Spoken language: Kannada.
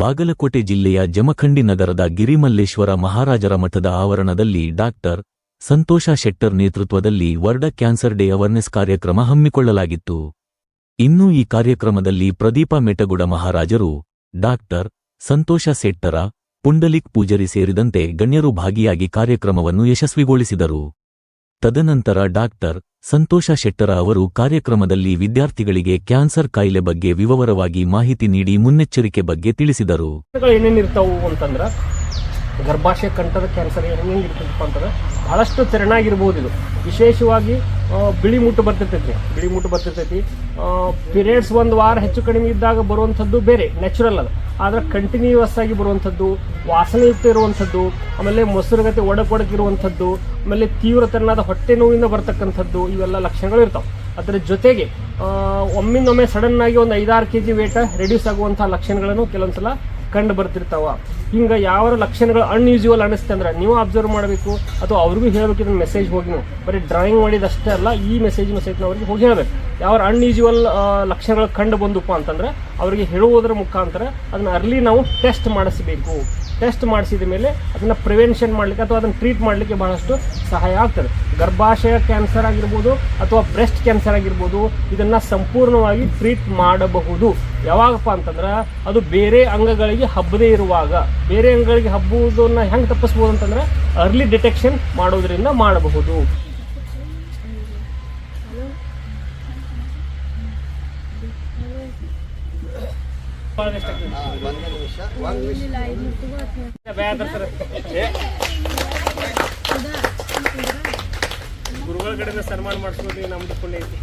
ಬಾಗಲಕೋಟೆ ಜಿಲ್ಲೆಯ ಜಮಖಂಡಿ ನಗರದ ಗಿರಿಮಲ್ಲೇಶ್ವರ ಮಹಾರಾಜರ ಮಠದ ಆವರಣದಲ್ಲಿ ಡಾಕ್ಟರ್ ಸಂತೋಷ ಶೆಟ್ಟರ್ ನೇತೃತ್ವದಲ್ಲಿ ವರ್ಲ್ಡ್ ಕ್ಯಾನ್ಸರ್ ಡೇ ಅವೇರ್ನೆಸ್ ಕಾರ್ಯಕ್ರಮ ಹಮ್ಮಿಕೊಳ್ಳಲಾಗಿತ್ತು. ಇನ್ನು ಈ ಕಾರ್ಯಕ್ರಮದಲ್ಲಿ ಪ್ರದೀಪ ಮೆಟಗುಡ ಮಹಾರಾಜರು, ಡಾಕ್ಟರ್ ಸಂತೋಷ ಶೆಟ್ಟರ, ಪುಂಡಲಿಕ್ ಪೂಜಾರಿ ಸೇರಿದಂತೆ ಗಣ್ಯರು ಭಾಗಿಯಾಗಿ ಕಾರ್ಯಕ್ರಮವನ್ನು ಯಶಸ್ವಿಗೊಳಿಸಿದರು. ತದನಂತರ ಡಾಕ್ಟರ್ ಸಂತೋಷ ಶೆಟ್ಟರ ಅವರು ಕಾರ್ಯಕ್ರಮದಲ್ಲಿ ವಿದ್ಯಾರ್ಥಿಗಳಿಗೆ ಕ್ಯಾನ್ಸರ್ ಕಾಯಿಲೆ ಬಗ್ಗೆ ವಿವರವಾಗಿ ಮಾಹಿತಿ ನೀಡಿ ಮುನ್ನೆಚ್ಚರಿಕೆ ಬಗ್ಗೆ ತಿಳಿಸಿದರು. ಏನೇನಿರ್ತಾವು ಅಂತಂದ್ರೆ ಗರ್ಭಾಶಯ ಕಂಠದ ಕ್ಯಾನ್ಸರ್ ಹೆಂಗಿರ್ತದಪ್ಪ ಅಂತಂದ್ರೆ ಬಹಳಷ್ಟು ತೆರನಾಗಿರ್ಬೋದು. ಇದು ವಿಶೇಷವಾಗಿ ಬಿಳಿ ಮುಟ್ಟು ಬರ್ತಿರ್ತೈತಿ. ಪೀರಿಯಡ್ಸ್ ಒಂದು ವಾರ ಹೆಚ್ಚು ಕಡಿಮೆ ಇದ್ದಾಗ ಬರುವಂಥದ್ದು ಬೇರೆ ನ್ಯಾಚುರಲ್ ಅದು. ಆದರೆ ಕಂಟಿನ್ಯೂಯಸ್ ಆಗಿ ಬರುವಂಥದ್ದು, ವಾಸನೆಯುಕ್ತ ಇರುವಂಥದ್ದು, ಆಮೇಲೆ ಮೊಸರುಗತೆ ಒಡಕಿರುವಂಥದ್ದು, ಆಮೇಲೆ ತೀವ್ರ ತೆರನಾದ ಹೊಟ್ಟೆ ನೋವಿಂದ ಬರ್ತಕ್ಕಂಥದ್ದು, ಇವೆಲ್ಲ ಲಕ್ಷಣಗಳು ಇರ್ತಾವೆ. ಅದರ ಜೊತೆಗೆ ಒಮ್ಮಿಂದೊಮ್ಮೆ ಸಡನ್ ಆಗಿ ಒಂದು 5-6 kg ವೇಟ್ ರೆಡ್ಯೂಸ್ ಆಗುವಂಥ ಲಕ್ಷಣಗಳನ್ನು ಕೆಲವೊಂದ್ಸಲ ಕಂಡು ಬರ್ತಿರ್ತಾವ. ಹಿಂಗೆ ಯಾವ ಲಕ್ಷಣಗಳು ಅನ್ಯೂಸುವಲ್ ಅನಿಸುತ್ತೆ ಅಂದ್ರೆ ನೀವು ಅಬ್ಸರ್ವ್ ಮಾಡಬೇಕು, ಅಥವಾ ಅವ್ರಿಗೂ ಹೇಳಬೇಕು. ಇದನ್ನ ಮೆಸೇಜ್ ಹೋಗಿ ನೀವು ಬರೀ ಡ್ರಾಯಿಂಗ್ ಮಾಡಿದಷ್ಟೇ ಅಲ್ಲ, ಈ ಮೆಸೇಜ್ನ ಸಹಿತ ಅವ್ರಿಗೆ ಹೋಗಿ ಹೇಳಬೇಕು. ಯಾವ ಅನ್ಯೂಸುವಲ್ ಲಕ್ಷಣಗಳು ಕಂಡು ಬಂದಪ್ಪ ಅಂತಂದ್ರೆ ಅವರಿಗೆ ಹೇಳುವುದರ ಮುಖಾಂತರ ಅದನ್ನ ಅರ್ಲಿ ನಾವು ಟೆಸ್ಟ್ ಮಾಡಿಸಬೇಕು. ಟೆಸ್ಟ್ ಮಾಡಿಸಿದ ಮೇಲೆ ಅದನ್ನು ಪ್ರಿವೆನ್ಷನ್ ಮಾಡಲಿಕ್ಕೆ ಅಥವಾ ಅದನ್ನು ಟ್ರೀಟ್ ಮಾಡಲಿಕ್ಕೆ ಬಹಳಷ್ಟು ಸಹಾಯ ಆಗ್ತದೆ. ಗರ್ಭಾಶಯ ಕ್ಯಾನ್ಸರ್ ಆಗಿರ್ಬೋದು ಅಥವಾ ಬ್ರೆಸ್ಟ್ ಕ್ಯಾನ್ಸರ್ ಆಗಿರ್ಬೋದು, ಇದನ್ನು ಸಂಪೂರ್ಣವಾಗಿ ಟ್ರೀಟ್ ಮಾಡಬಹುದು. ಯಾವಾಗಪ್ಪ ಅಂತಂದ್ರೆ ಅದು ಬೇರೆ ಅಂಗಗಳಿಗೆ ಹಬ್ಬದೇ ಇರುವಾಗ. ಬೇರೆ ಅಂಗಗಳಿಗೆ ಹಬ್ಬುವುದನ್ನು ಹೆಂಗೆ ತಪ್ಪಿಸ್ಬೋದು ಅಂತಂದ್ರೆ ಅರ್ಲಿ ಡಿಟೆಕ್ಷನ್ ಮಾಡೋದ್ರಿಂದ ಮಾಡಬಹುದು. ಗುರುಗಳ ಕಡೆಯಿಂದ ಸನ್ಮಾನ ಮಾಡಿಸ್ಬೋದು, ನಮ್ದು ಪುಣ್ಯ ಐತಿ.